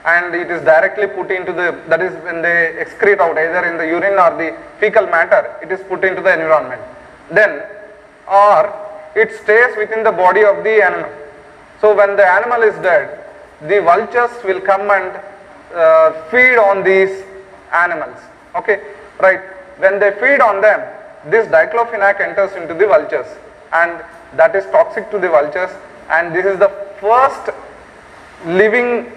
and it is directly put into the, that is when they excrete out either in the urine or the fecal matter, it is put into the environment. Then, or it stays within the body of the animal. So when the animal is dead, the vultures will come and feed on these animals. Okay, right. When they feed on them, this diclofenac enters into the vultures, and that is toxic to the vultures, and this is the first living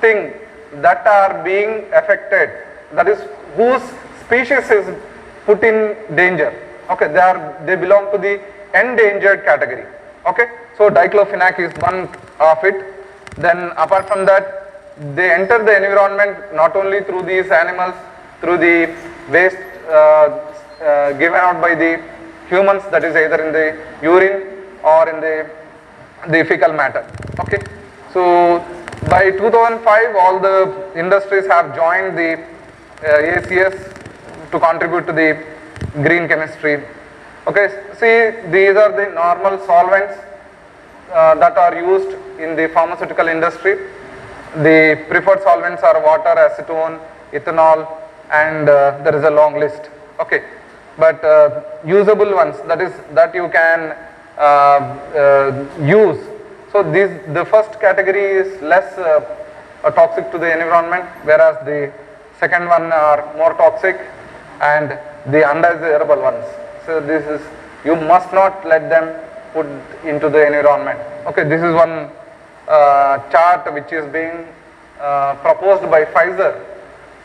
thing that are being affected, that is whose species is put in danger. Okay, they belong to the endangered category. Okay, so diclofenac is one of it. Then apart from that, they enter the environment not only through these animals, through the waste given out by the humans, that is either in the urine or in the fecal matter. Okay, so by 2005 all the industries have joined the ACS to contribute to the green chemistry. Okay, see, these are the normal solvents that are used in the pharmaceutical industry. The preferred solvents are water, acetone, ethanol, and there is a long list. Okay, but usable ones, that you can use. So the first category is less toxic to the environment, whereas the second one are more toxic, and the undesirable ones. So this is, you must not let them put into the environment. Okay, this is one chart which is being proposed by Pfizer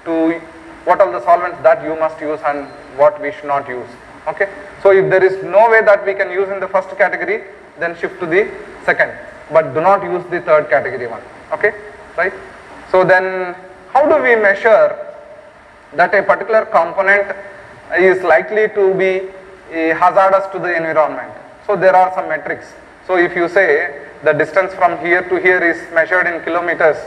to what are the solvents that you must use and what we should not use. Okay, so if there is no way that we can use in the first category, then shift to the second, but do not use the third category one. Okay, right. So then how do we measure that a particular component is likely to be hazardous to the environment? So there are some metrics. So if you say the distance from here to here is measured in kilometers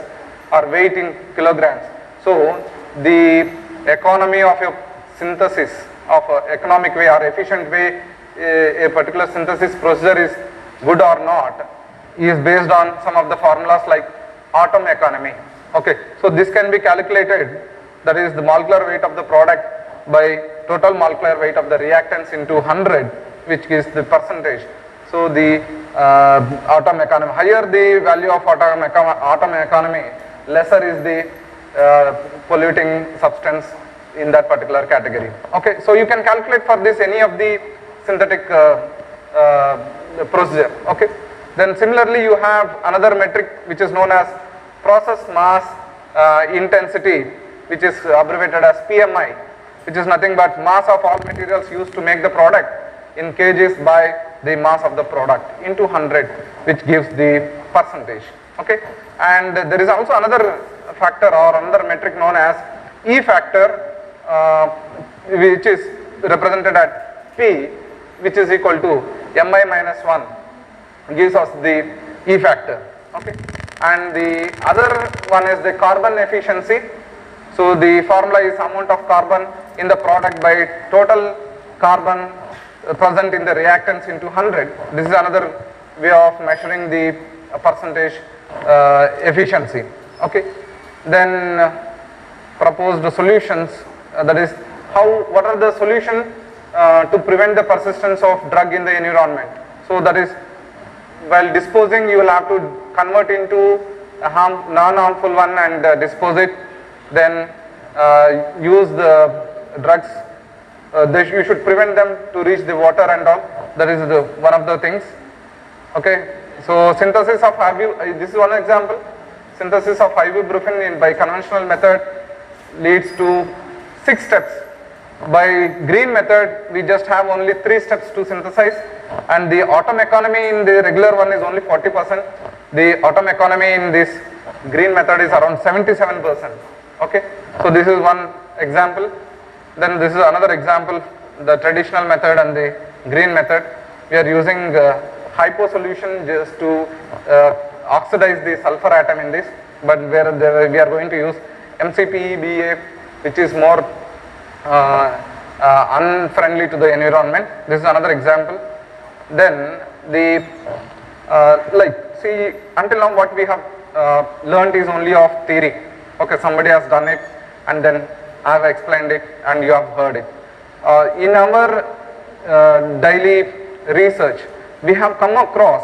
or weight in kilograms, so the economy of a synthesis of economic way or efficient way a particular synthesis procedure is good or not is based on some of the formulas like atom economy. Okay, so this can be calculated, that is the molecular weight of the product by total molecular weight of the reactants into 100, which is the percentage. So the atom economy, higher the value of atom economy, lesser is the polluting substance in that particular category. Okay, so you can calculate for this any of the synthetic procedure. Okay, then similarly you have another metric which is known as process mass intensity which is abbreviated as PMI, which is nothing but mass of all materials used to make the product in kgs by the mass of the product into 100, which gives the percentage. Okay, and there is also another factor or another metric known as E factor, which is represented at P, which is equal to Mi minus 1, gives us the E factor. Okay, and the other one is the carbon efficiency. So the formula is amount of carbon in the product by total carbon present in the reactants into 100. This is another way of measuring the percentage efficiency. Okay, then proposed solutions, that is what are the solution to prevent the persistence of drug in the environment. So that is, while disposing, you will have to convert into a non-harmful one and dispose it, then use the drugs. You should prevent them to reach the water and all. That is one of the things. Okay, so synthesis of this is one example. Synthesis of ibuprofen by conventional method leads to 6 steps. By green method, we just have only 3 steps to synthesize, and the atom economy in the regular one is only 40%. The atom economy in this green method is around 77%. Okay, so this is one example. Then this is another example, the traditional method and the green method. We are using hypo solution just to oxidize the sulfur atom in this, but we are going to use MCPE-BA, which is more unfriendly to the environment. This is another example. Then the see, until now what we have learned is only of theory. Okay, somebody has done it and then I have explained it and you have heard it. In our daily research, we have come across,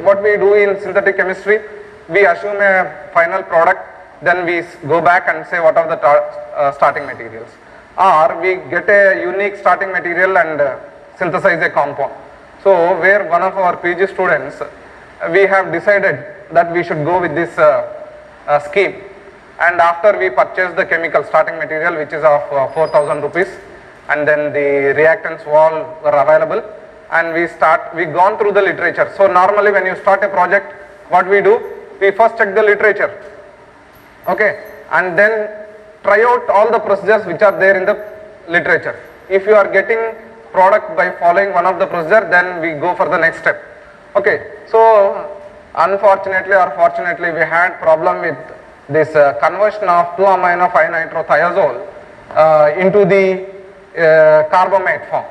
what we do in synthetic chemistry, we assume a final product, then we go back and say what are the starting materials. Or we get a unique starting material and synthesize a compound. So where one of our PG students, we have decided that we should go with this scheme, and after we purchase the chemical starting material, which is of 4,000 rupees, and then the reactants all were available, and we gone through the literature. So normally when you start a project, what we do, we first check the literature, okay, and then try out all the procedures which are there in the literature. If you are getting product by following one of the procedure, then we go for the next step. Okay, so unfortunately or fortunately, we had problem with this conversion of 2-amino-5-nitrothiazole into the carbamate form.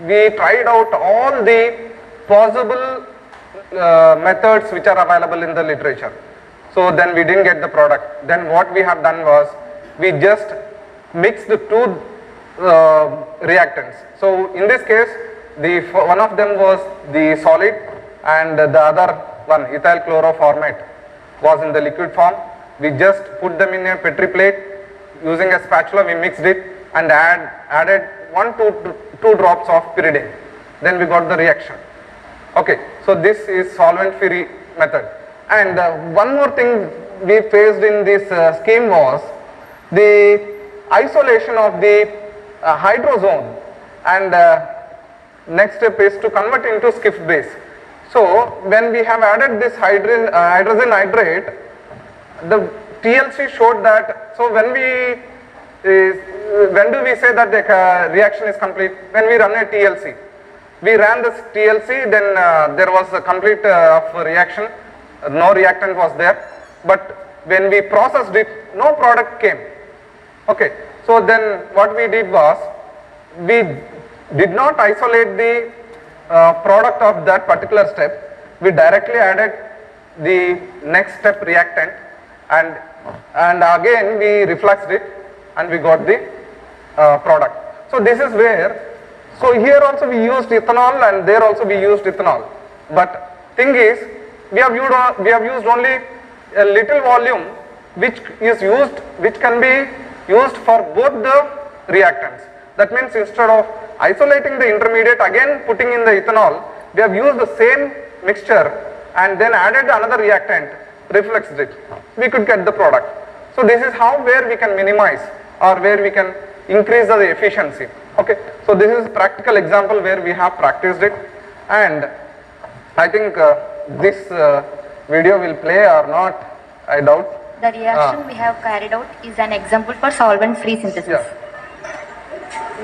We tried out all the possible methods which are available in the literature. So then we didn't get the product. Then what we have done was, we just mixed the 2 reactants. So in this case, one of them was the solid and the other one, ethyl chloroformate, was in the liquid form. We just put them in a Petri plate, using a spatula we mixed it and added 1 to 2 drops of pyridine. Then we got the reaction. Okay, so this is solvent free method. And one more thing we faced in this scheme was the isolation of the hydrozone, and next step is to convert into Schiff base. So when we have added this hydrogen hydrate, the TLC showed that, so when do we say that the reaction is complete? When we run a TLC. We ran this TLC, then there was a complete reaction, no reactant was there, but when we processed it, no product came. Okay, so then what we did was, we did not isolate the product of that particular step. We directly added the next step reactant, and again we refluxed it and we got the product. So this is where, so here also we used ethanol and there also we used ethanol, but thing is, we have used only a little volume which can be used for both the reactants. That means instead of isolating the intermediate, again putting in the ethanol, we have used the same mixture and then added another reactant, refluxed it. We could get the product. So this is how where we can minimize or where we can increase the efficiency. Okay, so this is a practical example where we have practiced it, and I think this video will play or not, I doubt. The reaction we have carried out is an example for solvent-free synthesis. Yeah.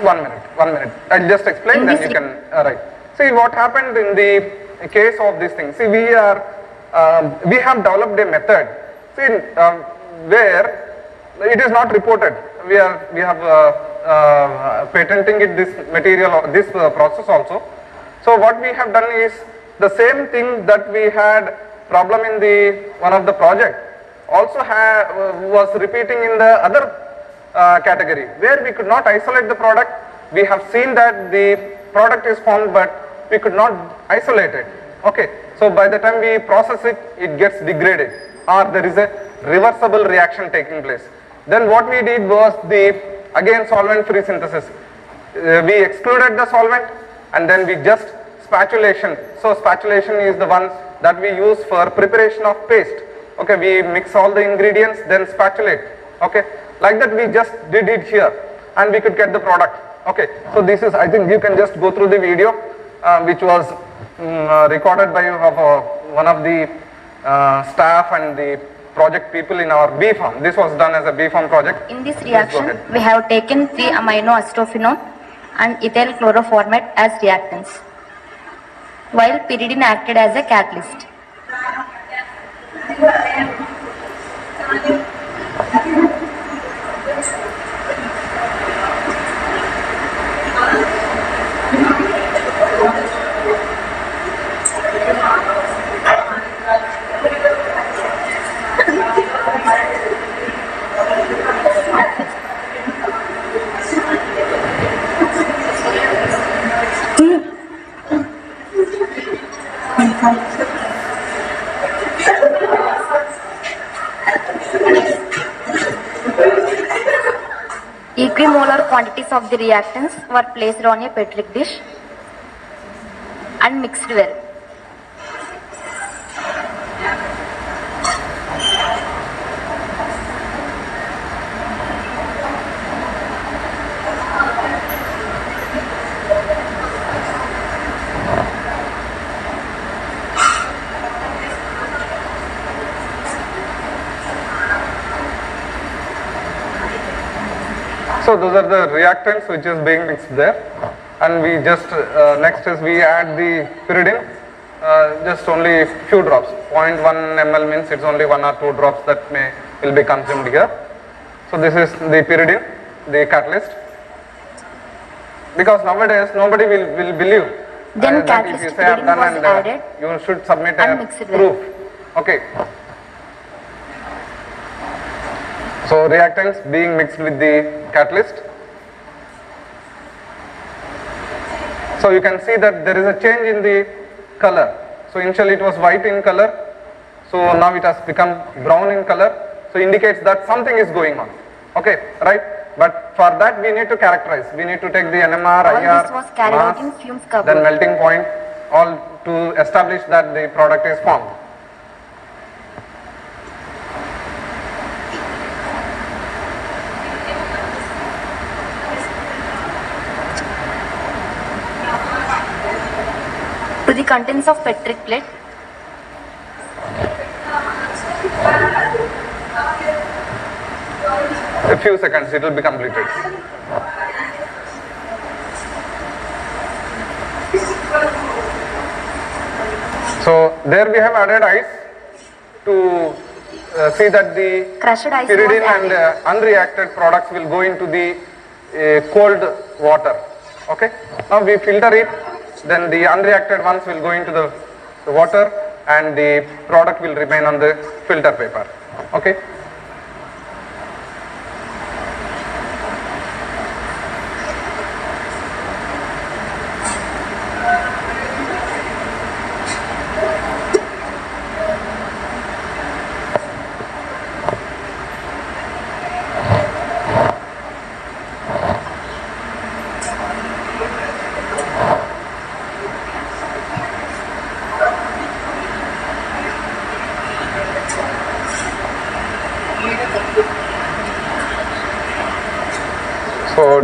1 minute. I'll just explain, In then this you can write. See what happened in the case of this thing. See, we have developed a method. See, where it is not reported. We have patenting it, this material, this process also. So what we have done is the same thing that we had problem in the one of the project also was repeating in the other category where we could not isolate the product. We have seen that the product is formed, but we could not isolate it. Okay, so by the time we process it, it gets degraded or there is a reversible reaction taking place. Then what we did was again solvent free synthesis. We excluded the solvent and then we just spatulation. So spatulation is the one that we use for preparation of paste. Okay, we mix all the ingredients, then spatulate. Okay, like that we just did it here and we could get the product. Okay, so this is, I think you can just go through the video which was recorded by one of the staff and the project people in our B farm. This was done as a B farm project. In this Please go reaction, ahead. we have taken 3-amino-acetophenone and ethyl chloroformate as reactants, while pyridine acted as a catalyst. Equimolar quantities of the reactants were placed on a Petri dish and mixed well. So those are the reactants which is being mixed there, and we just next is we add the pyridine, just only few drops, 0.1 ml means it's only 1 or 2 drops that will be consumed here. So this is the pyridine, the catalyst, because nowadays nobody will believe Then that if you catalyst say I've pyridine done was and added you should submit and a mixed well. proof. Okay. So reactants being mixed with the catalyst. So you can see that there is a change in the color. So initially it was white in color, so now it has become brown in color, so indicates that something is going on. Okay, right? But for that we need to characterize. We need to take the NMR, All IR, this was carried out mass, in fumes cupboard. then melting point, all to establish that the product is formed. To the contents of Petri plate, A few seconds, it will be completed. So there we have added ice to see that the crushed ice was pyridine and added. unreacted products will go into the cold water. Okay. Now we filter it, then the unreacted ones will go into the water and the product will remain on the filter paper. Okay.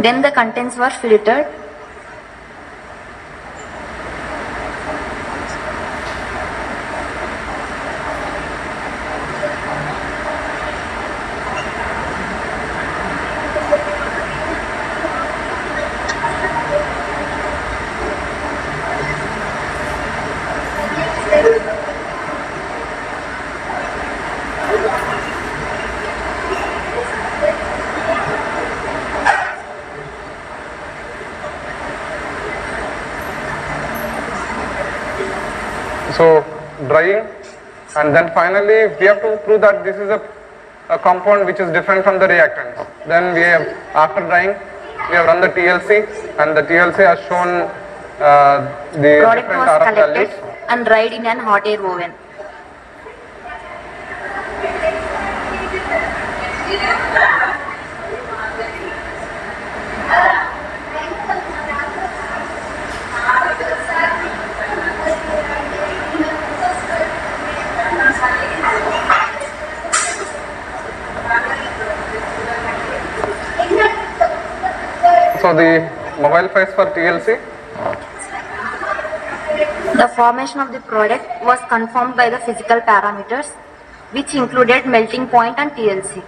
Then the contents were filtered. So drying, and then finally we have to prove that this is a compound which is different from the reactants. Then we have, after drying, we have run the TLC, and the TLC has shown the Product different was RF collected values. and dried in an hot air oven. So the mobile phase for TLC, The formation of the product was confirmed by the physical parameters, which included melting point and TLC.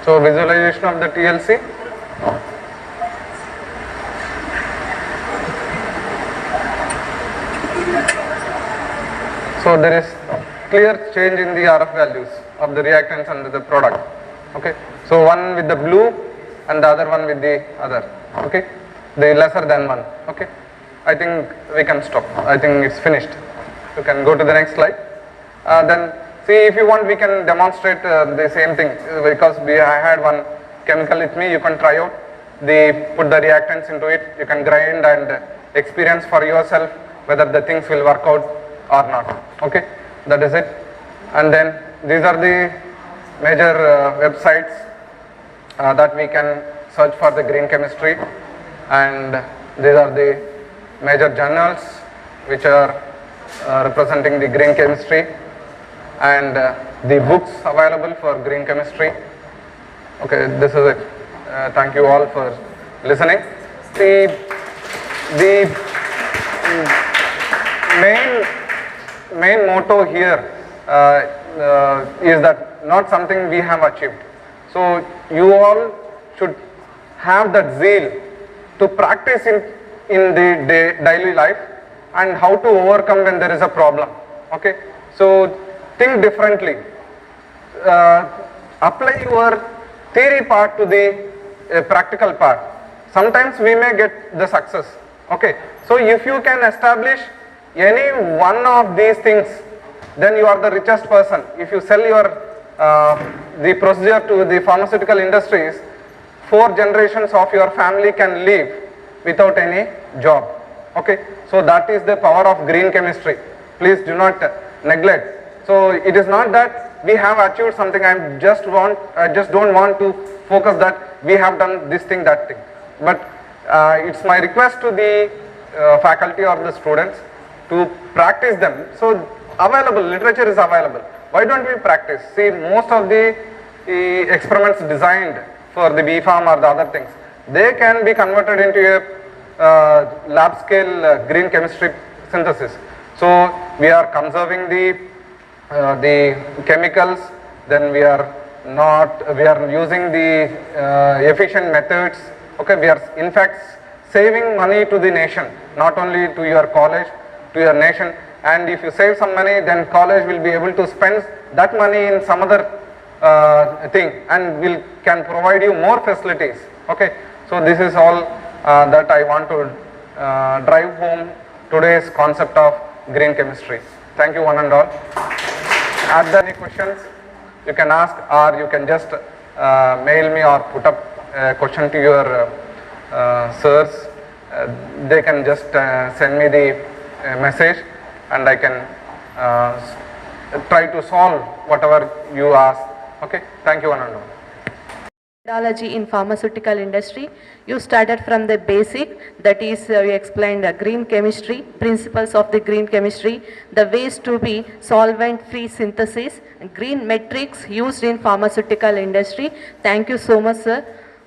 so visualization of the TLC. So there is clear change in the RF values of the reactants and the product. Okay, so one with the blue and the other one with the other. Okay, the lesser than one. Okay, I think we can stop. I think it's finished. You can go to the next slide. Then see, if you want, we can demonstrate the same thing because I had one chemical with me. You can try out. Put the reactants into it. You can grind and experience for yourself whether the things will work out or not. Okay, that is it. And then these are the major websites that we can search for the green chemistry, and these are the major journals which are representing the green chemistry, and the books available for green chemistry. Okay, this is it. Thank you all for listening. The main motto here is that not something we have achieved. So you all should have that zeal to practice in the daily life and how to overcome when there is a problem. Okay, so think differently. Apply your theory part to the practical part. Sometimes we may get the success. Okay, so if you can establish any one of these things, then you are the richest person. If you sell your the procedure to the pharmaceutical industries, 4 generations of your family can live without any job. Okay, so that is the power of green chemistry. Please do not neglect. So it is not that we have achieved something. I just don't want to focus that we have done this thing, that thing. But it's my request to the faculty or the students to practice them. So available literature is available. Why don't we practice? See, most of the experiments designed for the B-Pharm or the other things, they can be converted into a lab scale green chemistry synthesis. So we are conserving the chemicals, then we are using the efficient methods. Okay, we are in fact saving money to the nation, not only to your college, to your nation. And if you save some money, then college will be able to spend that money in some other thing, and can provide you more facilities. Okay, so this is all that I want to drive home today's concept of green chemistry. Thank you one and all. Are there any questions? You can ask, or you can just mail me or put up a question to your sirs. They can just send me the message, and I can try to solve whatever you ask. Okay, thank you one and all. Methodology in pharmaceutical industry. You started from the basic, that is you explained the green chemistry, principles of the green chemistry, the ways to be solvent free synthesis, green metrics used in pharmaceutical industry. Thank you so much, sir.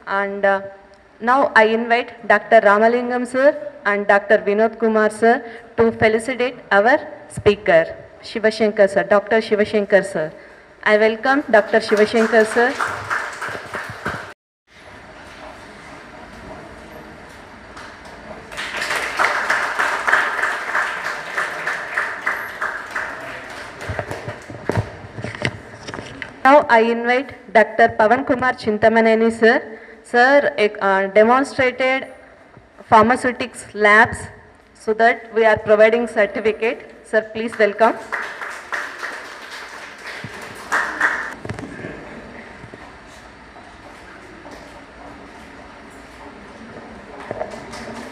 And now I invite Dr. Ramalingam sir and Dr. Vinod Kumar sir to felicitate our speaker, Shivashankar sir, Dr. Shivashankar sir. I welcome Dr. Shivashankar sir. Now I invite Dr. Pavan Kumar Chintamaneni sir. Sir demonstrated pharmaceutics labs so that we are providing certificate. Sir, please welcome.